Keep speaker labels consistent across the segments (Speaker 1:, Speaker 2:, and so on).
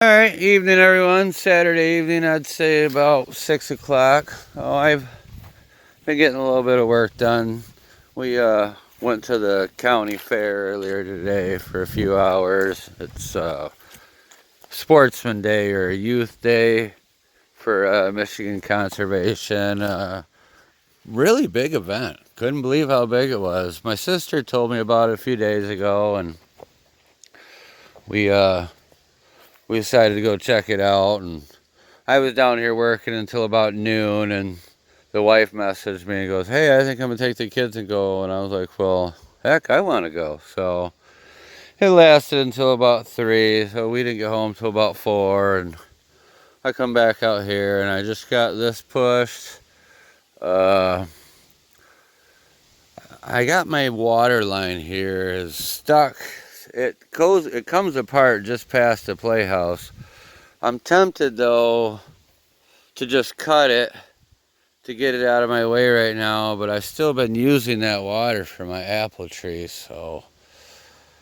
Speaker 1: Alright, evening everyone. Saturday evening, I'd say about 6 o'clock. Oh, I've been getting a little bit of work done. We went to the county fair earlier today for a few hours. It's Sportsman Day or Youth Day for Michigan Conservation. Really big event. Couldn't believe how big it was. My sister told me about it a few days ago, and we decided to go check it out. And I was down here working until about noon, and the wife messaged me and goes, "Hey, I think I'm gonna take the kids and go." And I was like, "Well, heck, I want to go." So it lasted until about 3, so we didn't get home till about 4, and I come back out here and I just got this pushed. I got my water line here is stuck. It comes apart just past the playhouse. I'm tempted though to just cut it to get it out of my way right now, but I've still been using that water for my apple tree, so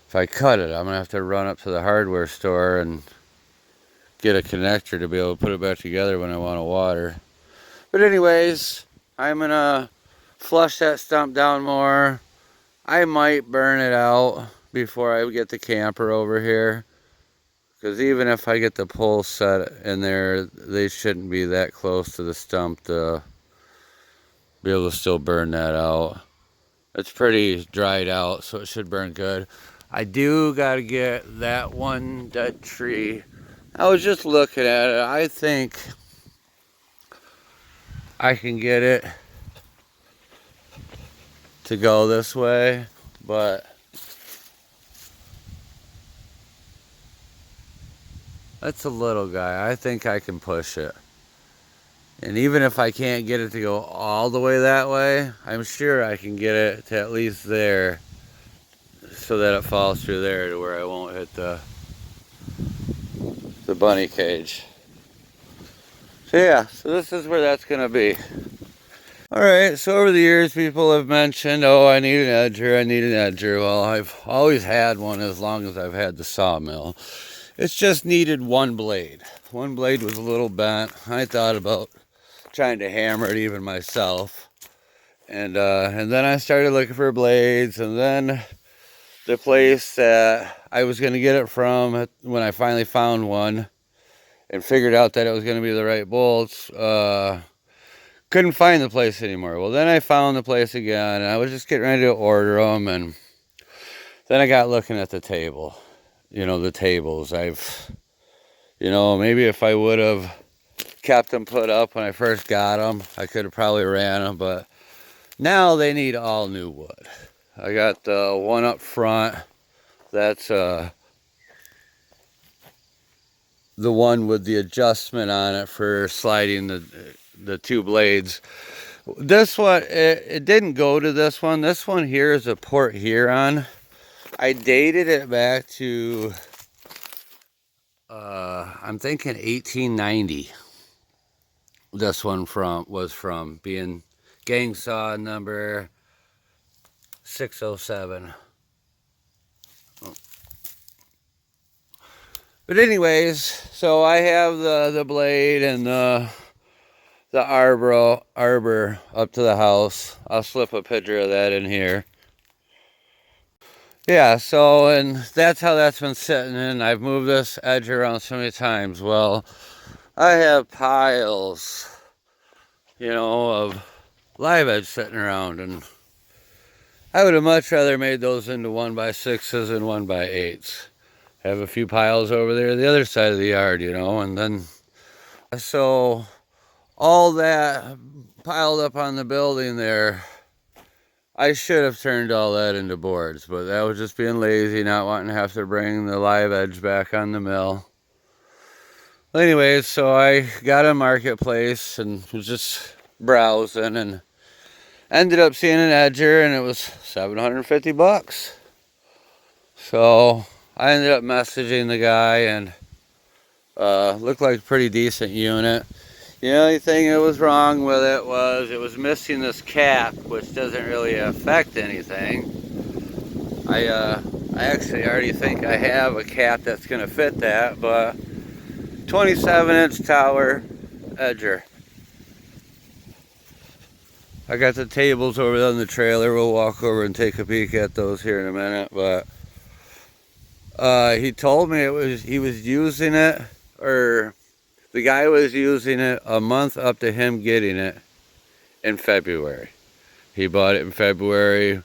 Speaker 1: if I cut it, I'm gonna have to run up to the hardware store and get a connector to be able to put it back together when I want to water. But anyways, I'm gonna flush that stump down more. I might burn it out before I get the camper over here, because even if I get the pole set in there, they shouldn't be that close to the stump to be able to still burn that out. It's pretty dried out, so it should burn good. I do gotta get that one dead tree. I was just looking at it. I think I can get it to go this way, but that's a little guy. I think I can push it. And even if I can't get it to go all the way that way, I'm sure I can get it to at least there so that it falls through there to where I won't hit the bunny cage. So yeah, so this is where that's gonna be. Alright, so over the years people have mentioned, oh, I need an edger, I need an edger. Well, I've always had one as long as I've had the sawmill. It's just needed one blade. One blade was a little bent. I thought about trying to hammer it even myself. And then I started looking for blades, and then the place that I was going to get it from, when I finally found one and figured out that it was going to be the right bolts, couldn't find the place anymore. Well, then I found the place again, and I was just getting ready to order them, and then I got looking at the table. The tables. Maybe if I would have kept them put up when I first got them, I could have probably ran them, but now they need all new wood. I got the one up front. That's the one with the adjustment on it for sliding the two blades. This one, it didn't go to this one. This one here is a Port Huron. I dated it back to I'm thinking 1890. This one was from being gang saw number 607. But anyways, so I have the blade and the arbor up to the house. I'll slip a picture of that in here. Yeah, so, and that's how that's been sitting in. I've moved this edge around so many times. Well, I have piles, of live edge sitting around, and I would have much rather made those into 1x6s and 1x8s. I have a few piles over there the other side of the yard, and then, so all that piled up on the building there, I should have turned all that into boards, but that was just being lazy, not wanting to have to bring the live edge back on the mill. Well, anyways, so I got a marketplace and was just browsing and ended up seeing an edger, and it was $750. So I ended up messaging the guy, and looked like a pretty decent unit. The only thing that was wrong with it was missing this cap, which doesn't really affect anything. I actually already think I have a cap that's going to fit that, but 27-inch tower edger. I got the tables over there in the trailer. We'll walk over and take a peek at those here in a minute. But he told me he was using it, or the guy was using it a month up to him getting it in February. He bought it in February.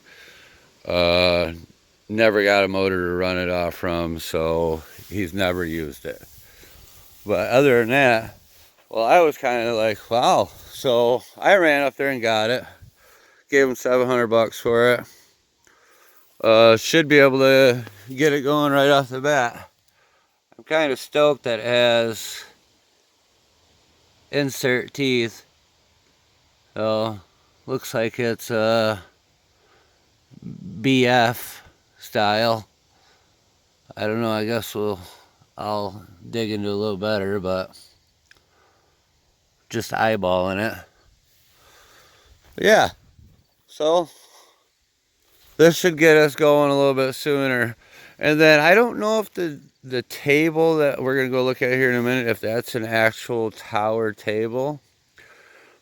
Speaker 1: Never got a motor to run it off from, so he's never used it. But other than that, well, I was kind of like, wow. So I ran up there and got it. Gave him $700 for it. Should be able to get it going right off the bat. I'm kind of stoked that it has insert teeth. So looks like it's BF style. I don't know, I guess I'll dig into it a little better, but just eyeballing it. But yeah, so this should get us going a little bit sooner. And then I don't know if the table that we're gonna go look at here in a minute, if that's an actual tower table.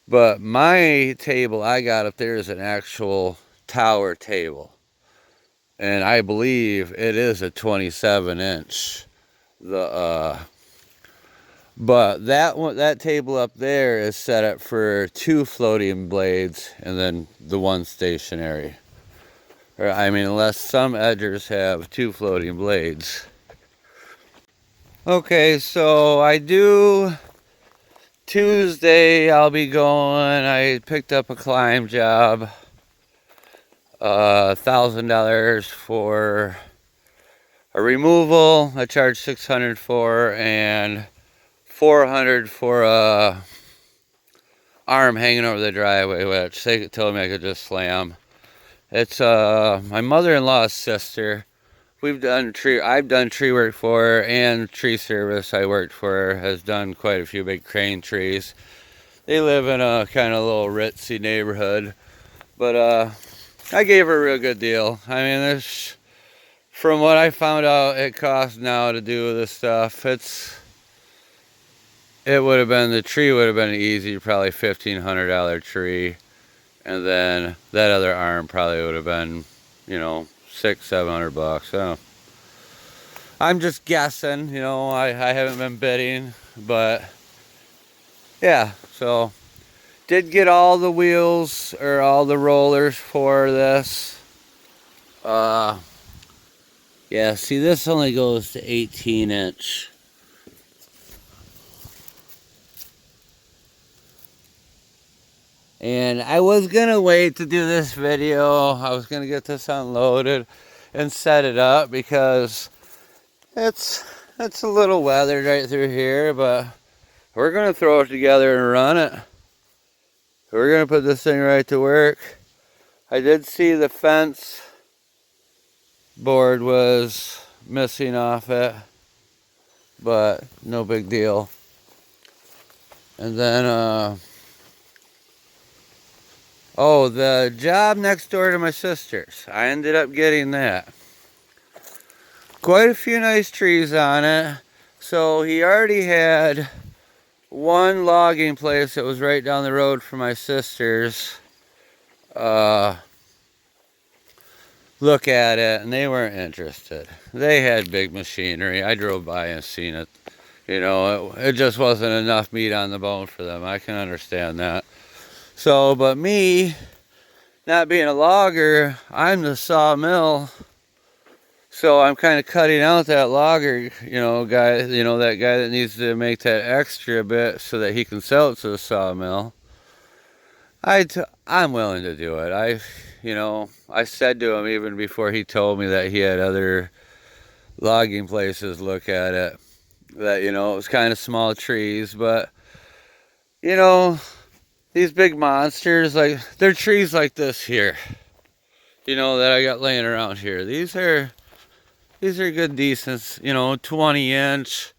Speaker 1: But my table I got up there is an actual tower table. And I believe it is a 27-inch. But that table up there is set up for 2 floating blades and then the one stationary. Or, I mean, unless some edgers have 2 floating blades. Okay, so Tuesday I'll be going. I picked up a climb job. $1,000 for a removal. I charged $600 for, and $400 for a arm hanging over the driveway, which they told me I could just slam. It's my mother-in-law's sister. I've done tree work for her, and tree service I worked for her has done quite a few big crane trees. They live in a kind of little ritzy neighborhood, but I gave her a real good deal. I mean, from what I found out it costs now to do this stuff, the tree would have been easy, probably $1,500 tree. And then that other arm probably would have been, $600-700. So I'm just guessing, I haven't been bidding, but yeah, so did get all the wheels or all the rollers for this. Yeah, see, this only goes to 18-inch. And I was gonna wait to do this video. I was gonna get this unloaded and set it up because it's a little weathered right through here, but we're gonna throw it together and run it. We're gonna put this thing right to work. I did see the fence board was missing off it, but no big deal. And then oh, the job next door to my sister's, I ended up getting that. Quite a few nice trees on it. So he already had one logging place that was right down the road from my sister's look at it, and they weren't interested. They had big machinery. I drove by and seen it. It just wasn't enough meat on the bone for them. I can understand that. So, but me, not being a logger, I'm the sawmill. So I'm kind of cutting out that logger, guy, that guy that needs to make that extra bit so that he can sell it to the sawmill. I'm willing to do it. I said to him even before he told me that he had other logging places look at it, that, it was kind of small trees, but, these big monsters, like, they're trees like this here, that I got laying around here. These are good, decent, 20-inch,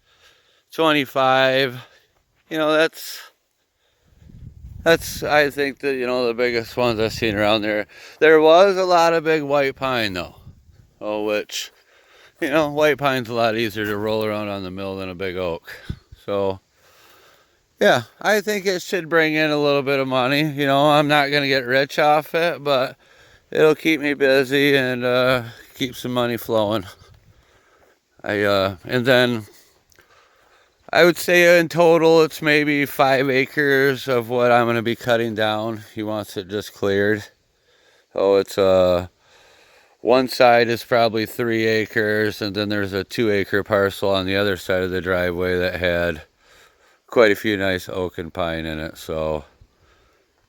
Speaker 1: 25, that's, I think, the biggest ones I've seen around there. There was a lot of big white pine, though, which, white pine's a lot easier to roll around on the mill than a big oak. So yeah, I think it should bring in a little bit of money. You know, I'm not going to get rich off it, but it'll keep me busy and keep some money flowing. And then I would say in total it's maybe 5 acres of what I'm going to be cutting down. He wants it just cleared. So it's one side is probably 3 acres, and then there's a 2-acre parcel on the other side of the driveway that had quite a few nice oak and pine in it. So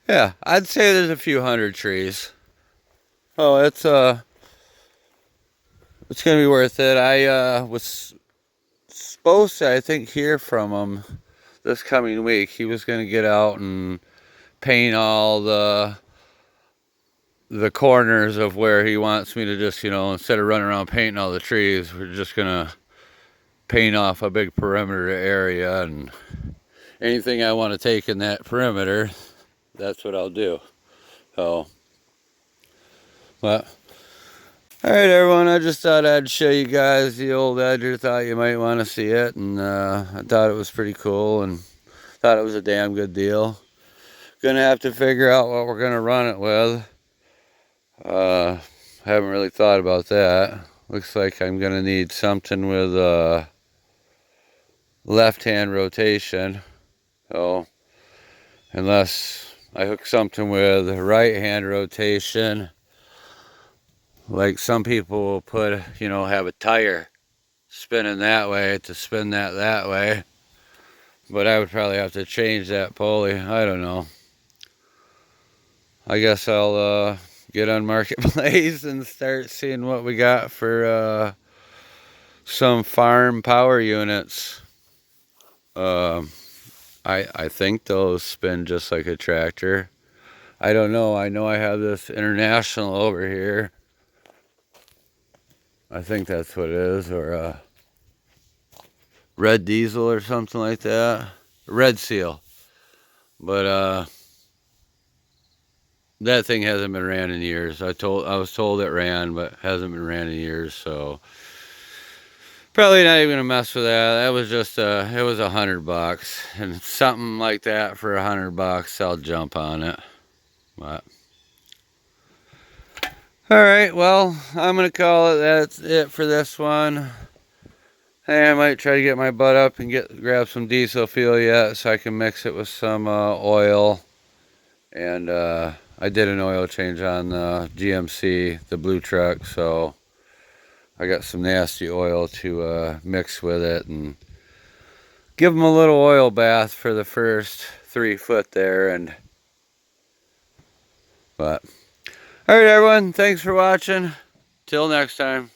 Speaker 1: yeah, I'd say there's a few hundred trees. Oh, it's gonna be worth it. I was supposed to, I think, hear from him this coming week. He was gonna get out and paint all the corners of where he wants me to just, you know, instead of running around painting all the trees, we're just gonna paint off a big perimeter area, and anything I want to take in that perimeter, that's what I'll do. So, but all right, everyone, I just thought I'd show you guys the old edger. Thought you might want to see it, and I thought it was pretty cool, and thought it was a damn good deal. Gonna have to figure out what we're gonna run it with. Haven't really thought about that. Looks like I'm gonna need something with left-hand rotation. So unless I hook something with right-hand rotation, like some people will put, you know, have a tire spinning that way to spin that way. But I would probably have to change that pulley. I don't know. I guess I'll get on Marketplace and start seeing what we got for some farm power units. I think those spin just like a tractor. I don't know. I know I have this International over here. I think that's what it is, or Red Diesel or something like that. Red Seal. But that thing hasn't been ran in years. I was told it ran, but hasn't been ran in years, so probably not even gonna mess with that. That was just it was $100, and something like that for $100, I'll jump on it. But all right, well, I'm gonna call it. That's it for this one. Hey, I might try to get my butt up and grab some diesel fuel yet, so I can mix it with some oil. And I did an oil change on the GMC, the blue truck, so I got some nasty oil to mix with it and give them a little oil bath for the first 3 foot there. But all right, everyone, thanks for watching. Till next time.